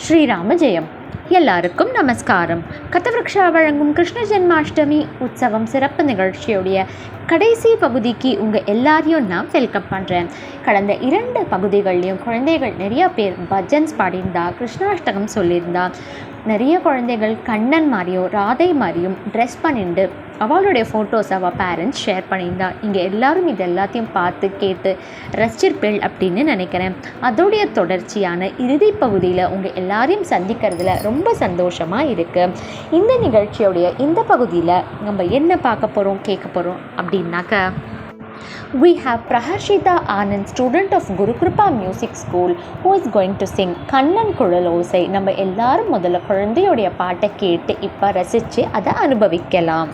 ஸ்ரீராம ஜெயம். எல்லாருக்கும் நமஸ்காரம். கதவிருக்ஷா வழங்கும் கிருஷ்ண ஜென்மாஷ்டமி உற்சவம் சிறப்பு நிகழ்ச்சியுடைய கடைசி பகுதிக்கு உங்கள் எல்லாரையும் நான் வெல்கம் பண்ணுறேன். கடந்த 2 பகுதிகள்லையும் குழந்தைகள் நிறையா பேர் பஜன்ஸ் பாடியிருந்தா, கிருஷ்ணாஷ்டகம் சொல்லியிருந்தா. நிறைய குழந்தைகள் கண்ணன் மாதிரியும் ராதை மாதிரியும் ட்ரெஸ் பண்ணிட்டு அவளுடைய ஃபோட்டோஸ் அவள் பேரண்ட்ஸ் ஷேர் பண்ணியிருந்தா. இங்கே எல்லோரும் இது எல்லாத்தையும் பார்த்து கேட்டு ரசிச்சிருப்பேள் அப்படின்னு நினைக்கிறேன். அதோடைய தொடர்ச்சியான இறுதி பகுதியில் உங்கள் எல்லாரையும் சந்திக்கிறதுல ரொம்ப சந்தோஷமாக இருக்குது. இந்த நிகழ்ச்சியோடைய இந்த பகுதியில் நம்ம என்ன பார்க்க போகிறோம், கேட்க போகிறோம் அப்படின்னாக்க, we have Praharshita Anand, student of Guru Kripa Music School, who is going to sing Kannan குழல் ஓசை. நம்ம எல்லாரும் முதல்ல குழந்தையோடைய பாட்டை கேட்டு இப்போ ரசித்து அதை அனுபவிக்கலாம்.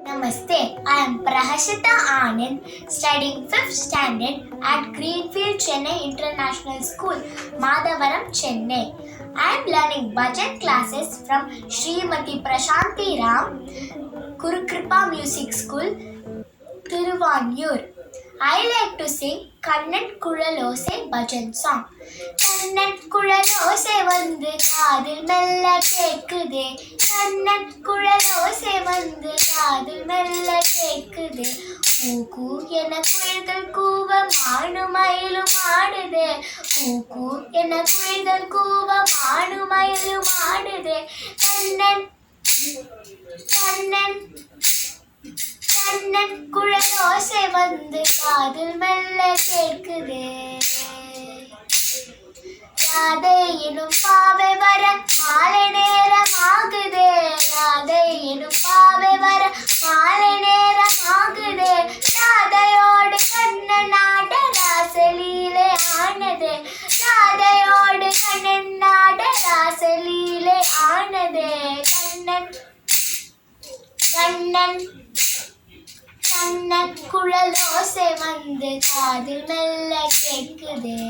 Namaste, I am Praharshita Anand, studying 5th standard at Greenfield Chennai International School, Madavaram, Chennai. I am learning bhajan classes from Srimati Prashanti Ram, Guru Kripa Music School, Tiruvanyur. I like to sing Kannan Kulalose bhajan song. Kannan Kulalose vandu kaadil mella kekkude, Kannan Kulalose vandu kaadil mella kekkude, கூக்கு என குயில்கள் கூவ மானுமயிலும் ஆடுதே, கூக்கு என குயில்கள் கூவ மானுமயிலும் ஆடுதே, கண்ணன் கண்ணன் கண்ணன் குழல் ஓசை வந்து காதில் மெல்ல கேட்குதே. ராதை எனும் பாவை வர மாலை நேரம் ஆகுதே, ராதை எனும் பாவை வர மாலை நேரம் ஆகுதே, ராதையோடு கண்ணன் ஆட ராசலீலை ஆனதே, ராதையோடு கண்ணன் ஆட ராசலீலை ஆனதே, கண்ணன் கண்ணன் கண்ணன் குழல் ஓசை வந்து காதில் மெல்ல கேட்குதே.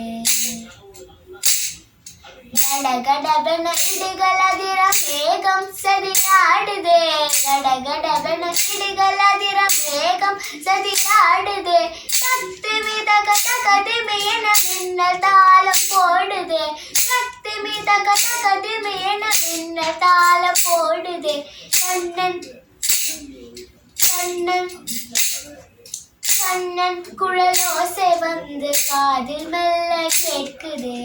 கடகடவென இடிகள் அதிர மேகம் சதிராடுதே, கடகடவென இடிகள் அதிர மேகம் சதிராடுதே, கத்து மிதக தகதிமையென மின்னல் தாளம் போடுதே, கத்து மிதக தகதிமையென மின்னல் தாளம் போடுதே, கண்ணன் கண்ணன் கண்ணன் குழல் ஓசை வந்து காதில் மெல்ல கேட்குதே.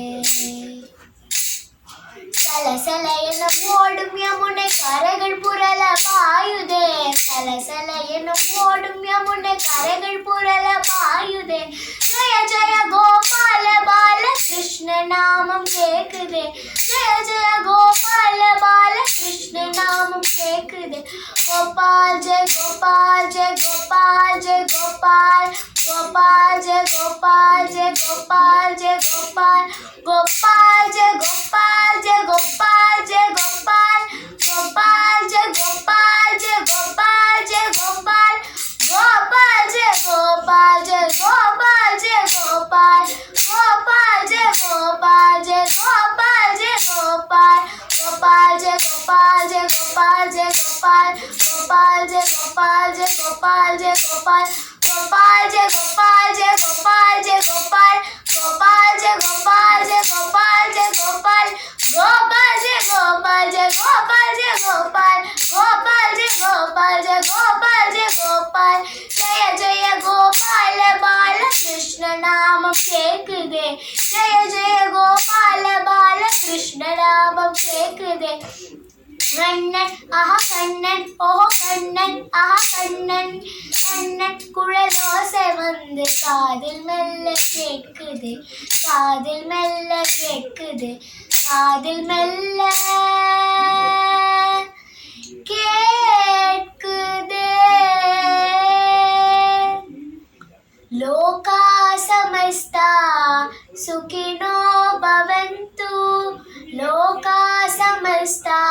சலசல என்னும் ஓடும் யமுனை கரைகள் புரள பாயுதே, சலசல என்னும் ஓடும் யமுனை கரைகள் புரள பாயுதே, ஜெய ஜெய கோபால பால கிருஷ்ண நாமம் கேக்குதே, ஜெய ஜெய கோபால பால கிருஷ்ண நாமம் கேக்குதே, கோபால் ஜெய கோபால் ஜெய கோபால் ஜெய கோபால், கோபால் ஜெய கோபால் ஜெய கோபால் ஜெய கோபால், கோபால் ஜெய கோபால் ஜெய गोपाल जय गोपाल, गोपाल जय गोपाल जय गोपाल जय गोपाल, गोपाल जय गोपाल जय गोपाल जय गोपाल, गोपाल जय गोपाल जय गोपाल जय गोपाल, गोपाल जय गोपाल जय गोपाल जय गोपाल, गोपाल जय गोपाल जय गोपाल जय गोपाल, गोपाल जय गोपाल जय गोपाल जय गोपाल, गोपाल जय गोपाल जय गोपाल जय गोपाल, गोपाल जय गोपाल जय गोपाल जय गोपाल, गोपाल जय गोपाल जय गोपाल जय गोपाल, जय जय गोपाल बाल कृष्ण नाम केकुदे, जय जय गोपाल बाल कृष्ण नाम केकुदे, கண்ணன் ஆஹா கண்ணன் ஓஹோ கண்ணன் ஆஹா கண்ணன், கண்ணன் குழல் ஓசை வந்து காதில் மெல்ல கேட்குது, காதில் மெல்ல கேட்குது, காதில் மெல்ல கேட்குதே. லோகா சமஸ்தா சுகினோ பவந்து, லோகா சமஸ்தா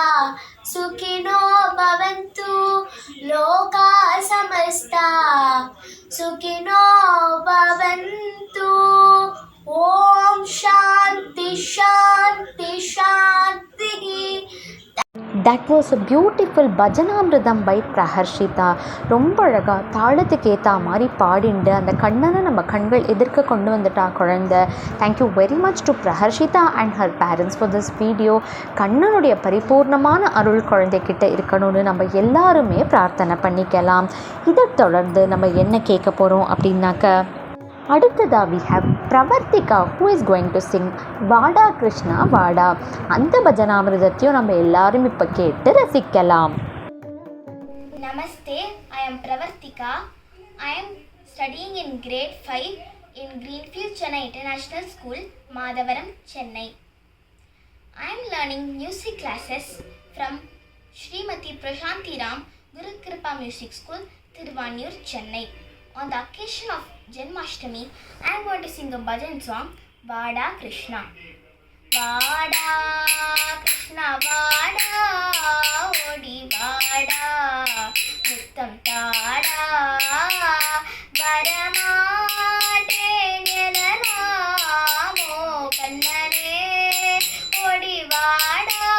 சுகினோ பவந்து, லோகா சமஸ்தா சுகினோ பவந்து, ஓம் சாந்தி சாந்தி சாந்தி. That was a beautiful beautiful பஜனாமிருதம் பை பிரஹர்ஷிதா. ரொம்ப அழகாக தாளத்துக்கு ஏற்ற மாதிரி பாடிண்டு அந்த கண்ணனை நம்ம கண்கள் எதிர்க்க கொண்டு வந்துட்டா குழந்தை. Thank you very much to Praharshitha and her parents for this video. கண்ணனுடைய பரிபூர்ணமான அருள் குழந்தைகிட்ட இருக்கணும்னு நம்ம எல்லாருமே பிரார்த்தனை பண்ணிக்கலாம். இதை தொடர்ந்து நம்ம என்ன கேட்க போகிறோம் அப்படின்னாக்க, அடுத்ததாக we have Pravarthika who is going to sing வாடா கிருஷ்ணா வாடா. அந்த பஜனாமிருதத்தையும் நம்ம எல்லாரும் இப்போ கேட்டு ரசிக்கலாம். Namaste, I am Pravartika. I am studying in grade 5 in Greenfield Chennai International School, Madavaram, Chennai. I am learning music classes from Srimati Prashanti Ram Guru Kripa Music School, Tiruvannur, Chennai. On the occasion of Janmashtami, I am going to sing a bhajan song, Vada Krishna. Vada Krishna Vada, Odi Vada, Muttam Tada, Varamate Nyanamo Kannane, Odi Vada,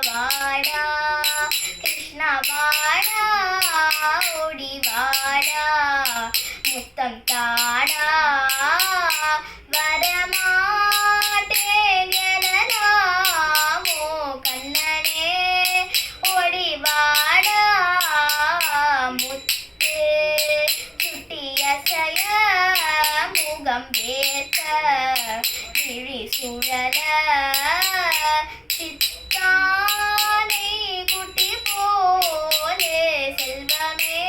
Vada Krishna Vada, Odi Vada, Muttam Tada, Varamate Nyanamo Kannane, Odi Vada, Mutte Chuttiyasaya Mugam Veta Viri Surala Chittane Kutti Pole Selvame,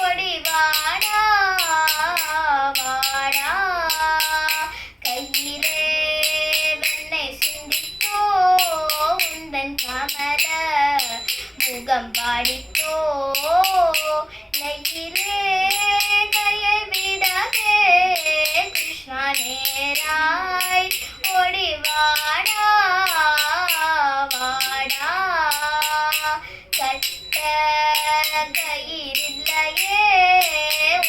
Odi Vada, Vada Kaiyile Vennai Sinditho Undan Kamala Mugam Vaditho Neyile Kayai Vidade Krishna Nerai, Odi Vada, Vada Katta Kayirillaye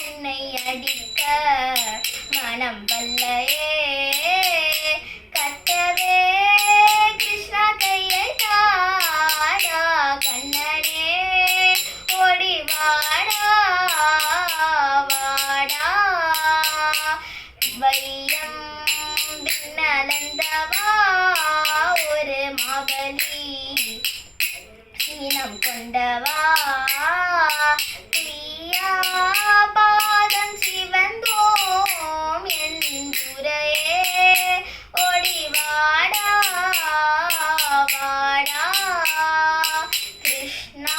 Unnai Adikka Manam Vallaye, Kattave Krishna Kaiyai Tada Kannane, Odi Vada, Vada Vaiyam Vinnalandava Oru Mavali Seenam Kondava Priya Padam Sivandom Enduraye, Odi Vada, Vada Krishna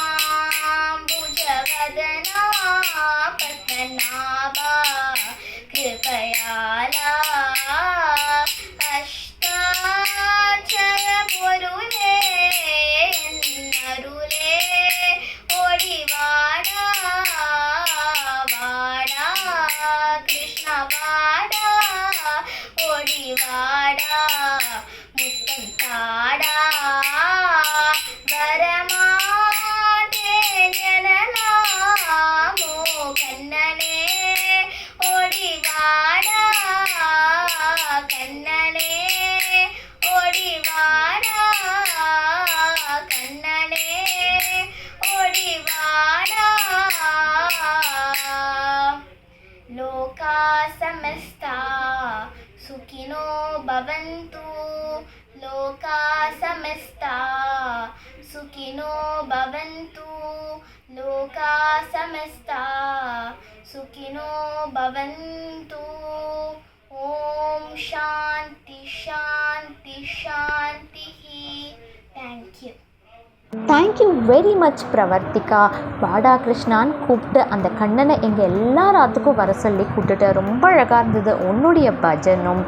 Bhujavadana Padmanabha Kripayala Ashtachara Porule Ennarule, Odi Vada, Vada Krishna Vada, Odi Vada, Muttam Tada, Varamate Nyanamo Kannane, Odi Vada, Kannane, Odi Vada, Kannane, Odi Vada. Loka samasta Sukhino Bhavantu, Loka samasta Sukhino Bhavantu, Loka samasta Sukhino Bhavantu. Om Shanti Shanti Shanti. Thank you. Thank you very much Pravarthika. வாடா கிருஷ்ணான்னு கூப்பிட்டு அந்த கண்ணனை எங்கள் எல்லாராத்துக்கும் வர சொல்லி கூப்பிட்டுட்டு ரொம்ப அழகாக இருந்தது உன்னுடைய பஜனும்.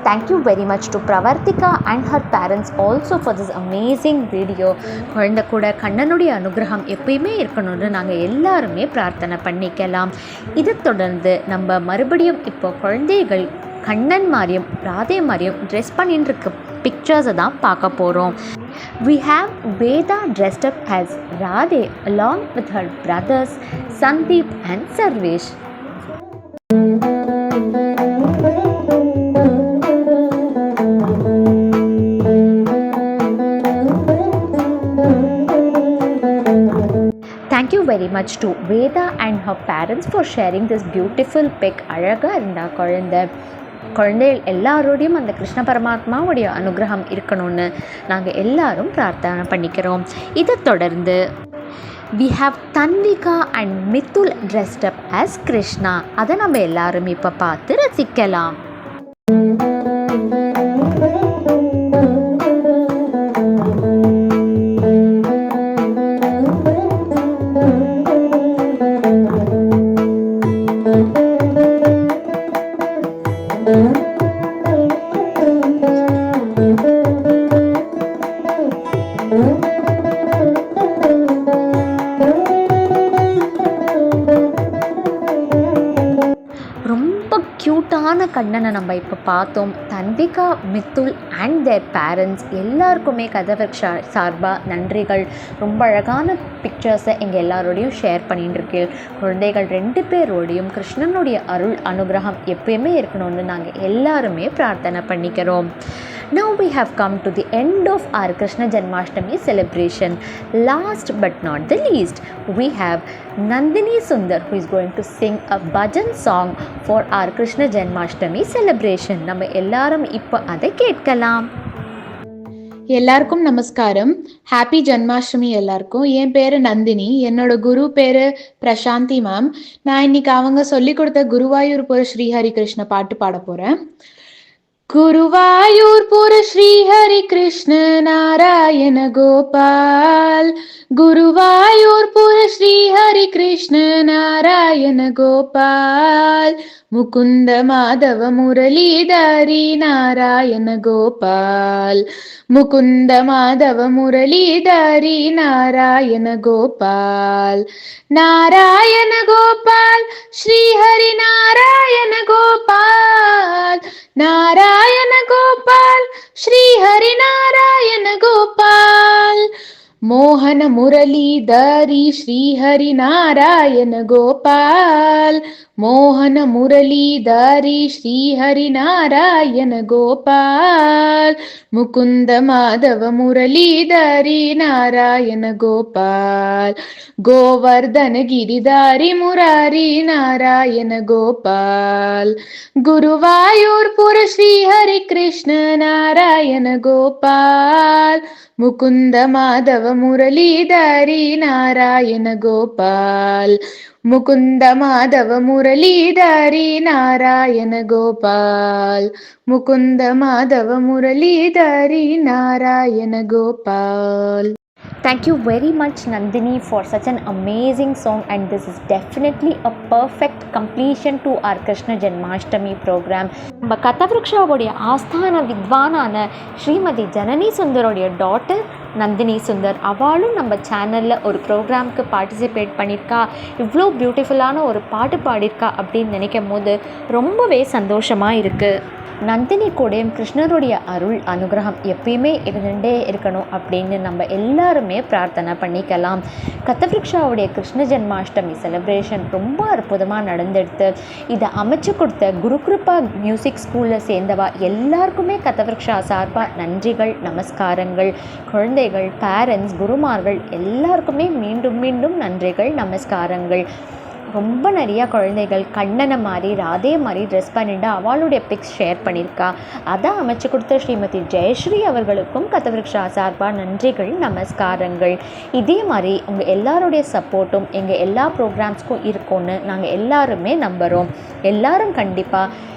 Thank you very much to Pravarthika and her parents also for this amazing video. குழந்தை கூட கண்ணனுடைய அனுகிரகம் எப்பயுமே இருக்கணும்னு நாங்கள் எல்லாருமே பிரார்த்தனை பண்ணிக்கலாம். இதை தொடர்ந்து நம்ம மறுபடியும் இப்போ குழந்தைகள் கண்ணன் மாதிரியும் ராதே மாதிரியும் ட்ரெஸ் பண்ணிட்டு இருக்க பிக்சர்ஸை தான் பார்க்க போகிறோம். We have Veda dressed up as Radhe along with her brothers Sandeep and Sarvesh. Much to Veda and her parents for sharing this beautiful pic. அழகாக இருந்தா குழந்தைகள் எல்லாரோடையும் அந்த கிருஷ்ண பரமாத்மாவுடைய அனுகிரகம் இருக்கணும்னு நாங்கள் எல்லாரும் பிரார்த்தனை பண்ணிக்கிறோம். இதை தொடர்ந்து we have Tanvika and Mithul dressed up as Krishna. அதை நம்ம எல்லாரும் இப்போ பார்த்து ரசிக்கலாம். ரொம்ப க்யூட்டான கண்ணனை நம்ம இப்போ பார்த்தோம். தன்விகா, மித்துல் அண்ட் தேர் பேரண்ட்ஸ் எல்லாருக்குமே கதவிருக்ஷா சார்பாக நன்றிகள். ரொம்ப அழகான பிக்சர்ஸை எங்கள் எல்லாரோடையும் ஷேர் பண்ணிட்டு இருக்கு. குழந்தைகள் 2 பேரோடையும் கிருஷ்ணனுடைய அருள் அனுகிரகம் எப்பயுமே இருக்கணும்னு நாங்கள் எல்லாருமே பிரார்த்தனை பண்ணிக்கிறோம். Now we have come to the end of our Krishna Janmashtami celebration. Last but not the least, we have Nandini Sundar who is going to sing a bhajan song for our Krishna Janmashtami celebration. நம்ம எல்லாரும் இப்போ அதை கேட்கலாம். எல்லாருக்கும் நமஸ்காரம். Happy Janmashtami எல்லாருக்கும். என் பேரு நந்தினி, என்னோட குரு பேரு பிரசாந்தி மேம். நான் இன்னைக்கு அவங்க சொல்லி கொடுத்த குருவாயூர்புர ஸ்ரீஹரி கிருஷ்ண பாட்டு பாட போறேன். குருவாயூர்புர ஸ்ரீஹரி கிருஷ்ண நாராயண கோபால், குருவாயூர்புர ஸ்ரீஹரி கிருஷ்ண நாராயண கோபால், முகுந்த மாதவ முரளிதரி நாராயண கோபால், முகுந்த மாதவ முரளிதரி நாராயண கோபால், நாராயண கோபால் ஸ்ரீஹரி நாராயண கோபால், நாராயண கோபால் ஸ்ரீஹரி நாராயண கோபால், மோகன முரளிதரி ஸ்ரீஹரி நாராயண கோபால், மோகன முரளிதரி ஸ்ரீஹரி நாராயண கோபால், முகுந்த மாதவ முரளிதரி நாராயண கோபால், கோவர்தன கிரிதாரி முராரி நாராயண கோபால், குருவாயூர்புர ஸ்ரீஹரி கிருஷ்ண நாராயண கோபால், முகுந்த மாதவ முரளிதரி நாராயண கோபால், முகுந்த மாதவ முரளிதரி நாராயண கோபால், முகுந்த Madhava முரளிதரி Narayana Gopal. Thank you very much Nandini for such an amazing song, and this is definitely a perfect completion to our Krishna Janmashtami program. நம்ம கதவிருக்ஷாவுடைய ஆஸ்தான வித்வானான ஸ்ரீமதி ஜனனி சுந்தரோடைய டாட்டர் நந்தினி சுந்தர், அவளும் நம்ம சேனலில் ஒரு ப்ரோக்ராமுக்கு பார்ட்டிசிபேட் பண்ணியிருக்கா. இவ்வளோ பியூட்டிஃபுல்லான ஒரு பாட்டு பாடியிருக்கா அப்படின்னு நினைக்கும் போது ரொம்பவே சந்தோஷமாக இருக்குது. நந்தினி கூடயும் கிருஷ்ணருடைய அருள் அனுகிரகம் எப்பயுமே இருந்துகிட்டே இருக்கணும் அப்படின்னு நம்ம எல்லாருமே பிரார்த்தனை பண்ணிக்கலாம். கதவிருக்ஷாவுடைய கிருஷ்ண ஜன்மாஷ்டமி செலிப்ரேஷன் ரொம்ப அற்புதமாக நடந்தெடுத்து இதை அமைச்சு கொடுத்த குருகிருப்பா மியூசிக் ஸ்கூலில் சேர்ந்தவா எல்லாருக்குமே கதவிருக்ஷா சார்பாக நன்றிகள், நமஸ்காரங்கள். குழந்தைகள், பேரண்ட்ஸ், குருமார்கள் எல்லாருக்குமே மீண்டும் மீண்டும் நன்றிகள், நமஸ்காரங்கள். ரொம்ப நிறையா குழந்தைகள் கண்ணனை மாதிரி ராதே மாதிரி ட்ரெஸ் பண்ணிட்டு அவளுடைய பிக்ஸ் ஷேர் பண்ணியிருக்கா. அதை அமைச்சு கொடுத்த ஸ்ரீமதி ஜெயஸ்ரீ அவர்களுக்கும் கதவிருக்ஷா சார்பாக நன்றிகள், நமஸ்காரங்கள். இதே மாதிரி உங்கள் எல்லாருடைய சப்போர்ட்டும் எங்கள் எல்லா ப்ரோக்ராம்ஸ்க்கும் இருக்கும்னு நாங்கள் எல்லாருமே நம்புகிறோம். எல்லாரும் கண்டிப்பாக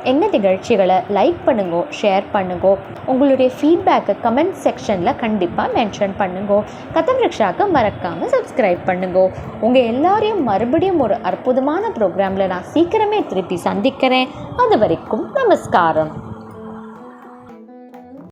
எங்கள் நிகழ்ச்சிகளை லைக் பண்ணுங்கோ, ஷேர் பண்ணுங்கோ. உங்களுடைய ஃபீட்பேக்கை கமெண்ட் செக்ஷனில் கண்டிப்பாக மென்ஷன் பண்ணுங்கோ. கதவிருக்ஷாவுக்கு மறக்காமல் சப்ஸ்கிரைப் பண்ணுங்கோ. உங்கள் எல்லாரையும் மறுபடியும் ஒரு அற்புதமான ப்ரோக்ராமில் நான் சீக்கிரமே திருப்பி சந்திக்கிறேன். அது வரைக்கும் நமஸ்காரம்.